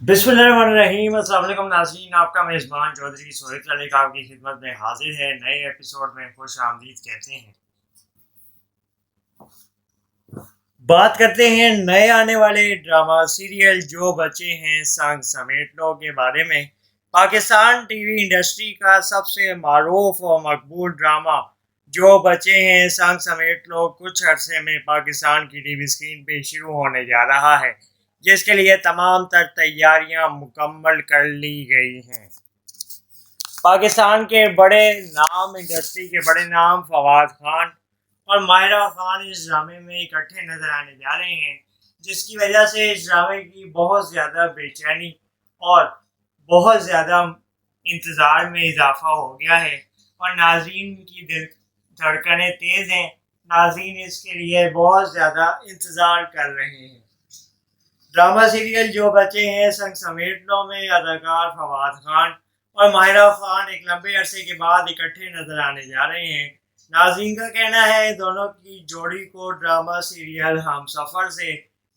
بسم اللہ الرحمن الرحیم۔ السلام علیکم ناظرین، آپ کا میزبان چودھری سہیل علی آپ کی خدمت میں حاضر ہے۔ نئے ایپیسوڈ میں خوش آمدید کہتے ہیں۔ بات کرتے ہیں نئے آنے والے ڈرامہ سیریل جو بچے ہیں سنگ سمیٹ لو کے بارے میں۔ پاکستان ٹی وی انڈسٹری کا سب سے معروف اور مقبول ڈرامہ جو بچے ہیں سنگ سمیٹ لو کچھ عرصے میں پاکستان کی ٹی وی اسکرین پہ شروع ہونے جا رہا ہے، جس کے لیے تمام تر تیاریاں مکمل کر لی گئی ہیں۔ پاکستان کے بڑے نام، انڈسٹری کے بڑے نام فواد خان اور ماہرہ خان اس ڈرامے میں اکٹھے نظر آنے جا رہے ہیں، جس کی وجہ سے اس ڈرامے کی بہت زیادہ بے چینی اور بہت زیادہ انتظار میں اضافہ ہو گیا ہے، اور ناظرین کی دل دھڑکنیں تیز ہیں۔ ناظرین اس کے لیے بہت زیادہ انتظار کر رہے ہیں۔ ڈرامہ سیریل جو بچے ہیں سنگ سمیٹ لو میں اداکار فواد خان اور ماہرہ خان ایک لمبے عرصے کے بعد اکٹھے نظر آنے جا رہے ہیں۔ ناظرین کا کہنا ہے دونوں کی جوڑی کو ڈرامہ سیریل ہم سفر سے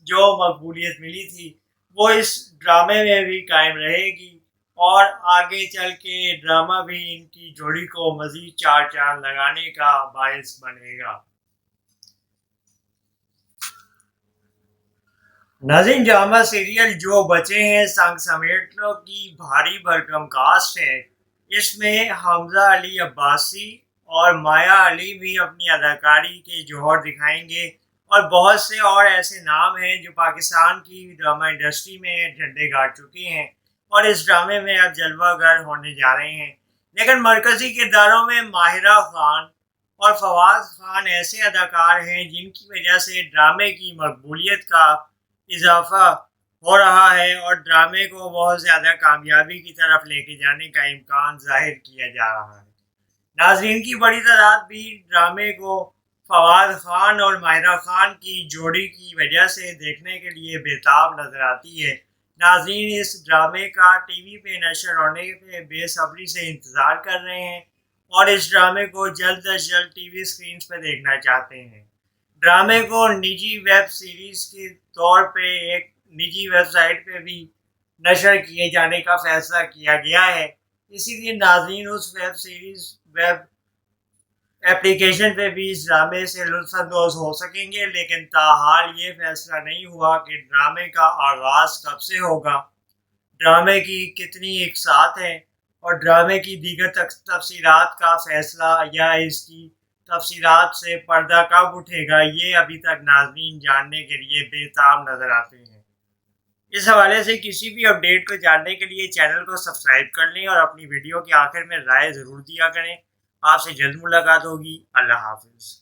جو مقبولیت ملی تھی وہ اس ڈرامے میں بھی قائم رہے گی، اور آگے چل کے ڈرامہ بھی ان کی جوڑی کو مزید چار چاند لگانے کا باعث بنے گا۔ ناظرین، ڈرامہ سیریل جو بچے ہیں سنگ سمیٹ لو کی بھاری بھرکم کاسٹ ہے۔ اس میں حمزہ علی عباسی اور مایا علی بھی اپنی اداکاری کے جوہر دکھائیں گے، اور بہت سے اور ایسے نام ہیں جو پاکستان کی ڈرامہ انڈسٹری میں جھنڈے گاڑ چکے ہیں اور اس ڈرامے میں اب جلوہ گر ہونے جا رہے ہیں۔ لیکن مرکزی کرداروں میں ماہرہ خان اور فواد خان ایسے اداکار ہیں جن کی وجہ سے ڈرامے کی مقبولیت کا اضافہ ہو رہا ہے اور ڈرامے کو بہت زیادہ کامیابی کی طرف لے کے جانے کا امکان ظاہر کیا جا رہا ہے۔ ناظرین کی بڑی تعداد بھی ڈرامے کو فواد خان اور ماہرہ خان کی جوڑی کی وجہ سے دیکھنے کے لیے بےتاب نظر آتی ہے۔ ناظرین اس ڈرامے کا ٹی وی پہ نشر ہونے پہ بے صبری سے انتظار کر رہے ہیں اور اس ڈرامے کو جلد از جلد ٹی وی اسکرینز پہ دیکھنا چاہتے ہیں۔ ڈرامے کو نجی ویب سیریز کے طور پہ ایک نجی ویب سائٹ پہ بھی نشر کیے جانے کا فیصلہ کیا گیا ہے۔ اسی لیے ناظرین اس ویب ایپلیکیشن پہ بھی اس ڈرامے سے لطف اندوز ہو سکیں گے، لیکن تاحال یہ فیصلہ نہیں ہوا کہ ڈرامے کا آغاز کب سے ہوگا، ڈرامے کی کتنی اقساط ہیں اور ڈرامے کی دیگر تفصیلات کا فیصلہ یا اس کی تفصیلات سے پردہ کب اٹھے گا، یہ ابھی تک ناظرین جاننے کے لیے بےتاب نظر آتے ہیں۔ اس حوالے سے کسی بھی اپڈیٹ کو جاننے کے لیے چینل کو سبسکرائب کر لیں اور اپنی ویڈیو کے آخر میں رائے ضرور دیا کریں۔ آپ سے جلد ملاقات ہوگی۔ اللہ حافظ۔